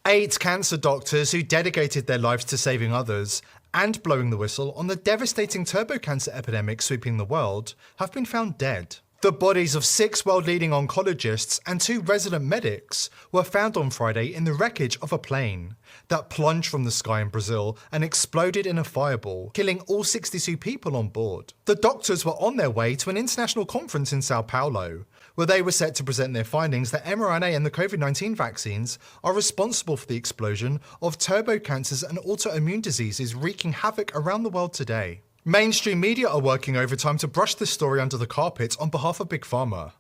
8 cancer doctors who dedicated their lives to saving others and blowing the whistle on the devastating turbo cancer epidemic sweeping the world have been found dead. The bodies of 6 world-leading oncologists and 2 resident medics were found on Friday in the wreckage of a plane that plunged from the sky in Brazil and exploded in a fireball, killing all 62 people on board. The doctors were on their way to an international conference in Sao Paulo, where they were set to present their findings that mRNA and the COVID-19 vaccines are responsible for the explosion of turbo cancers and autoimmune diseases wreaking havoc around the world today. Mainstream media are working overtime to brush this story under the carpet on behalf of Big Pharma.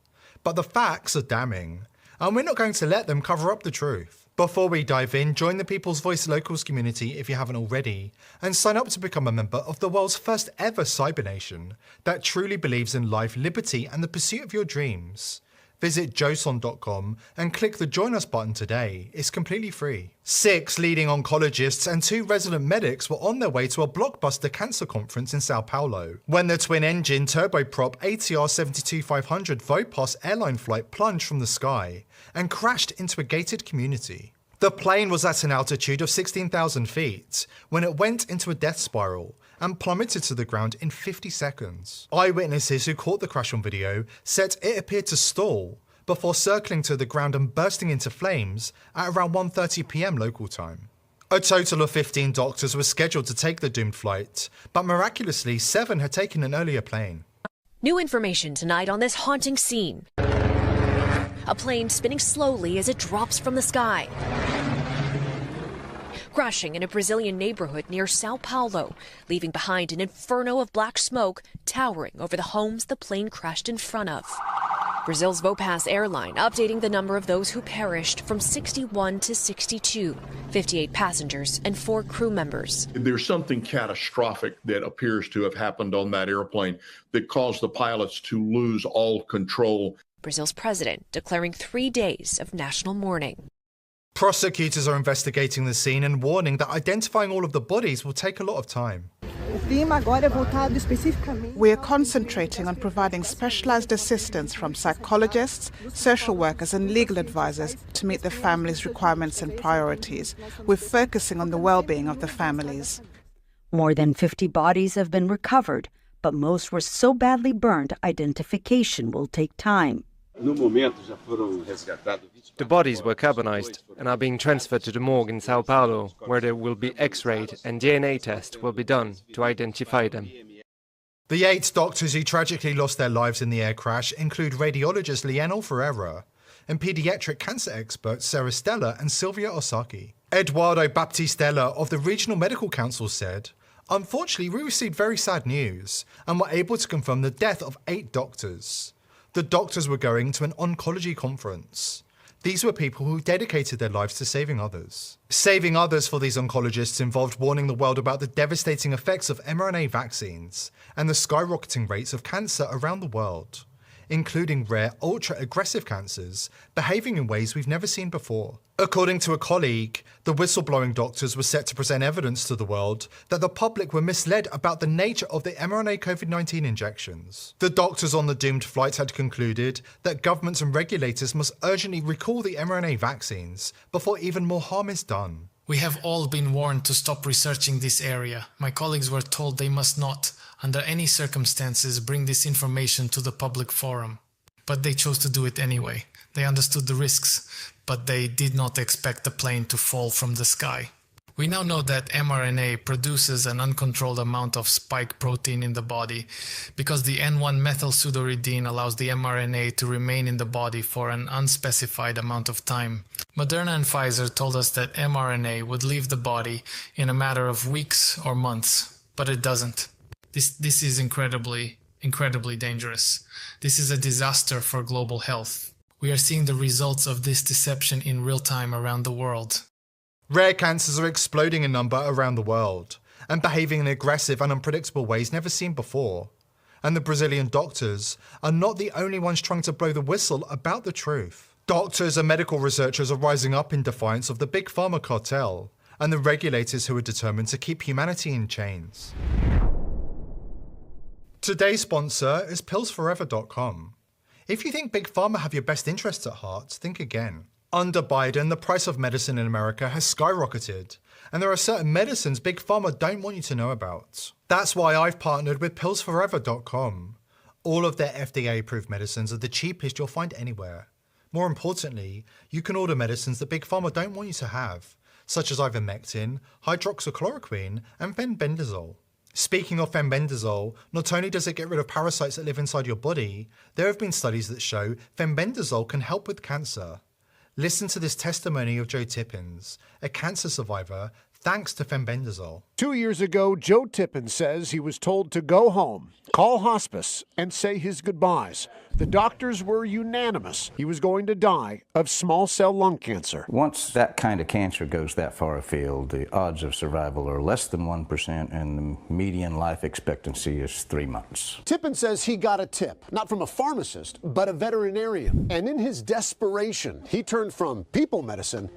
But the facts are damning, and we're not going to let them cover up the truth. Before we dive in, join the People's Voice Locals community if you haven't already, and sign up to become a member of the world's first ever cyber nation that truly believes in life, liberty, and the pursuit of your dreams. Visit JOSEON.com and click the Join Us button today. It's completely free. 6 leading oncologists and 2 resident medics were on their way to a blockbuster cancer conference in Sao Paulo when the twin-engine turboprop ATR 72-500 Vopos airline flight plunged from the sky and crashed into a gated community. The plane was at an altitude of 16,000 feet when it went into a death spiral and plummeted to the ground in 50 seconds. Eyewitnesses who caught the crash on video said it appeared to stall before circling to the ground and bursting into flames at around 1:30 p.m. local time. A total of 15 doctors were scheduled to take the doomed flight, but miraculously 7 had taken an earlier plane. New information tonight on this haunting scene. A plane spinning slowly as it drops from the sky, crashing in a Brazilian neighborhood near Sao Paulo, leaving behind an inferno of black smoke towering over the homes the plane crashed in front of. Brazil's Vopos airline updating the number of those who perished from 61 to 62, 58 passengers and 4 crew members. There's something catastrophic that appears to have happened on that airplane that caused the pilots to lose all control. Brazil's president declaring 3 days of national mourning. Prosecutors are investigating the scene and warning that identifying all of the bodies will take a lot of time. We are concentrating on providing specialized assistance from psychologists, social workers and legal advisors to meet the families' requirements and priorities. We're focusing on the well-being of the families. More than 50 bodies have been recovered, but most were so badly burned identification will take time. The bodies were carbonized and are being transferred to the morgue in Sao Paulo, where they will be x-rayed and DNA tests will be done to identify them. The 8 doctors who tragically lost their lives in the air crash include radiologist Lionel Ferreira and pediatric cancer experts Sarah Stella and Silvia Osaki. Eduardo Baptistella of the Regional Medical Council said, "Unfortunately, we received very sad news and were able to confirm the death of 8 doctors. The doctors were going to an oncology conference. These were people who dedicated their lives to saving others." Saving others for these oncologists involved warning the world about the devastating effects of mRNA vaccines and the skyrocketing rates of cancer around the world, including rare, ultra-aggressive cancers behaving in ways we've never seen before. According to a colleague, the whistleblowing doctors were set to present evidence to the world that the public were misled about the nature of the mRNA COVID-19 injections. The doctors on the doomed flight had concluded that governments and regulators must urgently recall the mRNA vaccines before even more harm is done. We have all been warned to stop researching this area. My colleagues were told they must not, under any circumstances, bring this information to the public forum. But they chose to do it anyway. They understood the risks, but they did not expect the plane to fall from the sky. We now know that mRNA produces an uncontrolled amount of spike protein in the body because the N1-methylpseudoridine allows the mRNA to remain in the body for an unspecified amount of time. Moderna and Pfizer told us that mRNA would leave the body in a matter of weeks or months, but it doesn't. This is incredibly dangerous. This is a disaster for global health. We are seeing the results of this deception in real time around the world. Rare cancers are exploding in number around the world and behaving in aggressive and unpredictable ways never seen before. And the Brazilian doctors are not the only ones trying to blow the whistle about the truth. Doctors and medical researchers are rising up in defiance of the big pharma cartel and the regulators who are determined to keep humanity in chains. Today's sponsor is pillsforever.com. If you think Big Pharma have your best interests at heart, think again. Under Biden, the price of medicine in America has skyrocketed, and there are certain medicines Big Pharma don't want you to know about. That's why I've partnered with pillsforever.com. All of their FDA-approved medicines are the cheapest you'll find anywhere. More importantly, you can order medicines that Big Pharma don't want you to have, such as ivermectin, hydroxychloroquine, and fenbendazole. Speaking of fenbendazole, not only does it get rid of parasites that live inside your body, there have been studies that show fenbendazole can help with cancer. Listen to this testimony of Joe Tippins, a cancer survivor, thanks to fenbendazole. 2 years ago, Joe Tippins says he was told to go home, call hospice, and say his goodbyes. The doctors were unanimous. He was going to die of small cell lung cancer. Once that kind of cancer goes that far afield, the odds of survival are less than 1%, and the median life expectancy is 3 months. Tippins says he got a tip, not from a pharmacist, but a veterinarian. And in his desperation, he turned from people medicine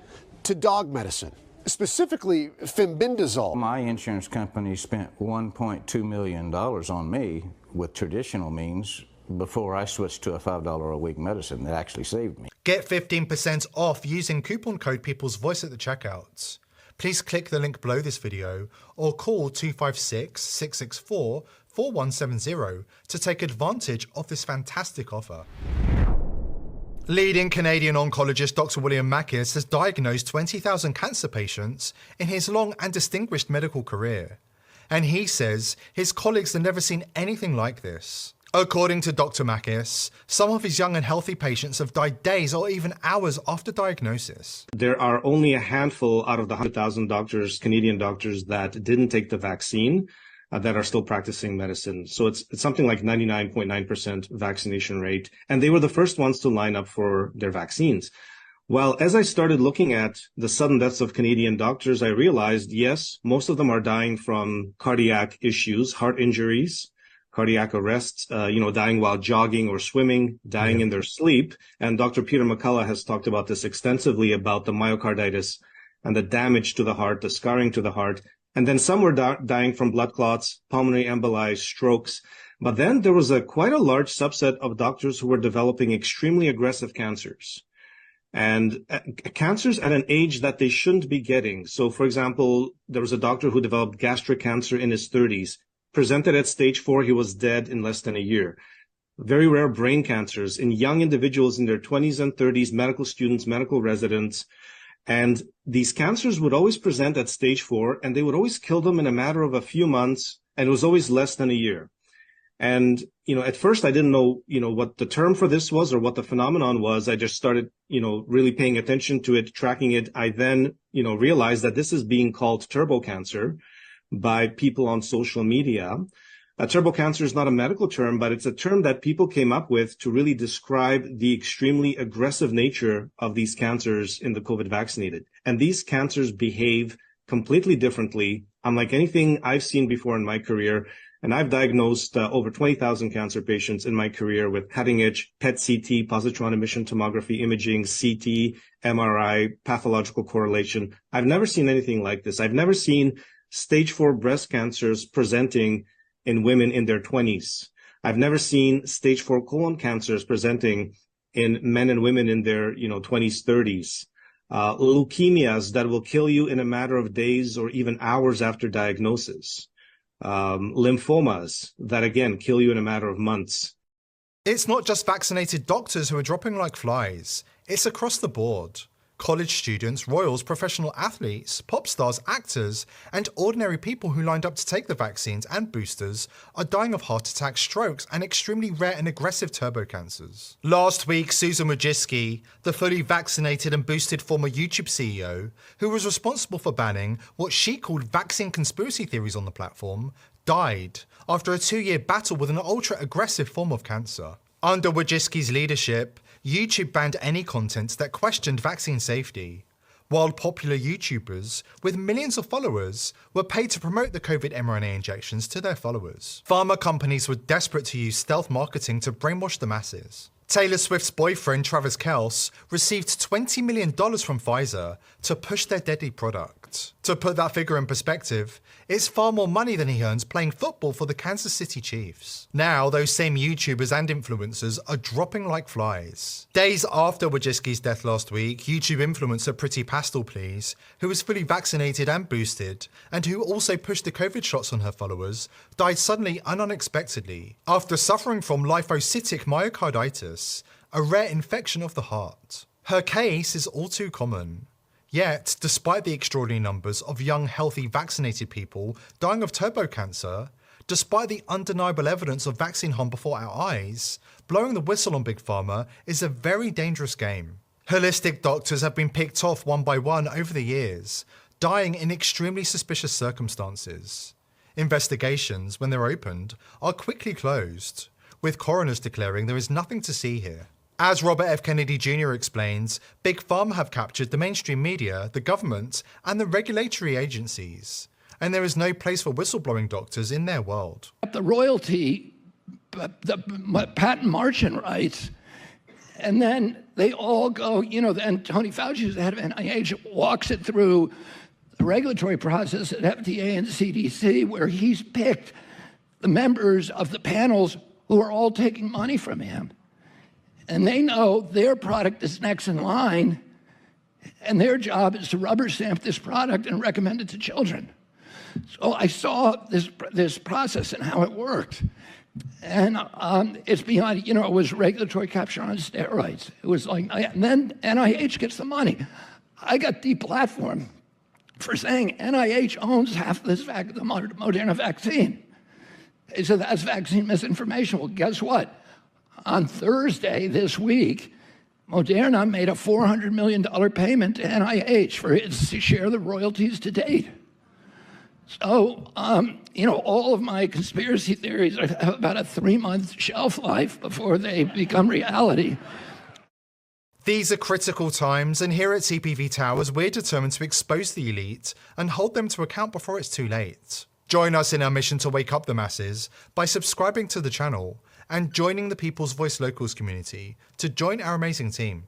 to dog medicine. Specifically, fenbendazole. My insurance company spent $1.2 million on me with traditional means before I switched to a $5 a week medicine that actually saved me. Get 15% off using coupon code People's Voice at the checkouts. Please click the link below this video or call 256-664-4170 to take advantage of this fantastic offer. Leading Canadian oncologist Dr. William Makis has diagnosed 20,000 cancer patients in his long and distinguished medical career. And he says his colleagues have never seen anything like this. According to Dr. Makis, some of his young and healthy patients have died days or even hours after diagnosis. There are only a handful out of the 100,000 doctors, Canadian doctors, that didn't take the vaccine that are still practicing medicine. So it's something like 99.9% vaccination rate. And they were the first ones to line up for their vaccines. Well, as I started looking at the sudden deaths of Canadian doctors, I realized, yes, most of them are dying from cardiac issues, heart injuries, cardiac arrests, dying while jogging or swimming, dying in their sleep. And Dr. Peter McCullough has talked about this extensively, about the myocarditis and the damage to the heart, the scarring to the heart. And then some were dying from blood clots, pulmonary emboli, strokes. But then there was quite a large subset of doctors who were developing extremely aggressive cancers. And cancers at an age that they shouldn't be getting. So, for example, there was a doctor who developed gastric cancer in his 30s. Presented at stage 4, he was dead in less than a year. Very rare brain cancers in young individuals in their 20s and 30s, medical students, medical residents. And these cancers would always present at stage 4, and they would always kill them in a matter of a few months, and it was always less than a year. And, at first I didn't know, what the term for this was or what the phenomenon was. I just started, really paying attention to it, tracking it. I then, realized that this is being called turbo cancer by people on social media. Turbo cancer is not a medical term, but it's a term that people came up with to really describe the extremely aggressive nature of these cancers in the COVID vaccinated. And these cancers behave completely differently, unlike anything I've seen before in my career. And I've diagnosed over 20,000 cancer patients in my career with cutting-edge PET-CT, positron emission tomography imaging, CT, MRI, pathological correlation. I've never seen anything like this. I've never seen stage 4 breast cancers presenting in women in their 20s. I've never seen stage 4 colon cancers presenting in men and women in their, 20s, 30s. Leukemias that will kill you in a matter of days or even hours after diagnosis. Lymphomas that, again, kill you in a matter of months. It's not just vaccinated doctors who are dropping like flies. It's across the board. College students, royals, professional athletes, pop stars, actors, and ordinary people who lined up to take the vaccines and boosters are dying of heart attacks, strokes, and extremely rare and aggressive turbo cancers. Last week, Susan Wojcicki, the fully vaccinated and boosted former YouTube CEO, who was responsible for banning what she called vaccine conspiracy theories on the platform, died after a 2-year battle with an ultra-aggressive form of cancer. Under Wojcicki's leadership, YouTube banned any content that questioned vaccine safety, while popular YouTubers with millions of followers were paid to promote the COVID mRNA injections to their followers. Pharma companies were desperate to use stealth marketing to brainwash the masses. Taylor Swift's boyfriend, Travis Kelce, received $20 million from Pfizer to push their deadly product. To put that figure in perspective, it's far more money than he earns playing football for the Kansas City Chiefs. Now, those same YouTubers and influencers are dropping like flies. Days after Wojcicki's death last week, YouTube influencer Pretty Pastel Please, who was fully vaccinated and boosted, and who also pushed the COVID shots on her followers, died suddenly and unexpectedly after suffering from lymphocytic myocarditis, a rare infection of the heart. Her case is all too common. Yet, despite the extraordinary numbers of young, healthy, vaccinated people dying of turbo cancer, despite the undeniable evidence of vaccine harm before our eyes, blowing the whistle on Big Pharma is a very dangerous game. Holistic doctors have been picked off one by one over the years, dying in extremely suspicious circumstances. Investigations, when they're opened, are quickly closed, with coroners declaring there is nothing to see here. As Robert F. Kennedy Jr. explains, Big Pharma have captured the mainstream media, the government, and the regulatory agencies, and there is no place for whistleblowing doctors in their world. The royalty, the patent margin rights, and then they all go, then Tony Fauci, who's the head of NIH, walks it through the regulatory process at FDA and CDC, where he's picked the members of the panels who are all taking money from him. And they know their product is next in line, and their job is to rubber stamp this product and recommend it to children. So I saw this process and how it worked. And it's beyond, it was regulatory capture on steroids. It was like, and then NIH gets the money. I got deplatformed for saying NIH owns half this the Moderna vaccine. They said that's vaccine misinformation. Well, guess what? On Thursday this week, Moderna made a $400 million payment to NIH for its share of the royalties to date. So, all of my conspiracy theories have about a 3-month shelf life before they become reality. These are critical times, and here at CPV Towers, we're determined to expose the elite and hold them to account before it's too late. Join us in our mission to wake up the masses by subscribing to the channel and joining the People's Voice Locals community to join our amazing team.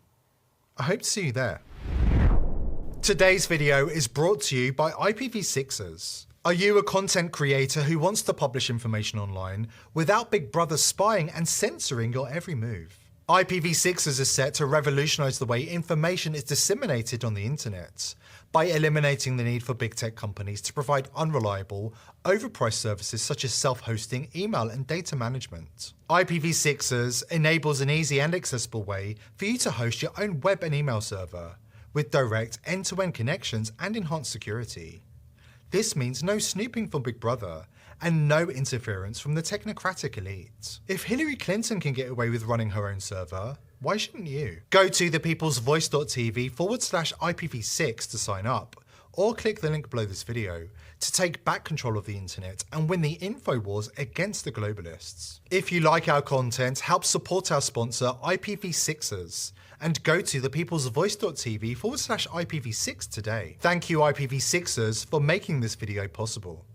I hope to see you there. Today's video is brought to you by IPv6ers. Are you a content creator who wants to publish information online without Big Brother spying and censoring your every move? IPv6ers is set to revolutionize the way information is disseminated on the internet by eliminating the need for big tech companies to provide unreliable, overpriced services such as self-hosting, email, and data management. IPv6ers enables an easy and accessible way for you to host your own web and email server with direct end-to-end connections and enhanced security. This means no snooping from Big Brother and no interference from the technocratic elite. If Hillary Clinton can get away with running her own server, why shouldn't you? Go to thepeoplesvoice.tv/IPv6 to sign up, or click the link below this video to take back control of the internet and win the info wars against the globalists. If you like our content, help support our sponsor IPv6ers and go to thepeoplesvoice.tv/IPv6 today. Thank you IPv6ers for making this video possible.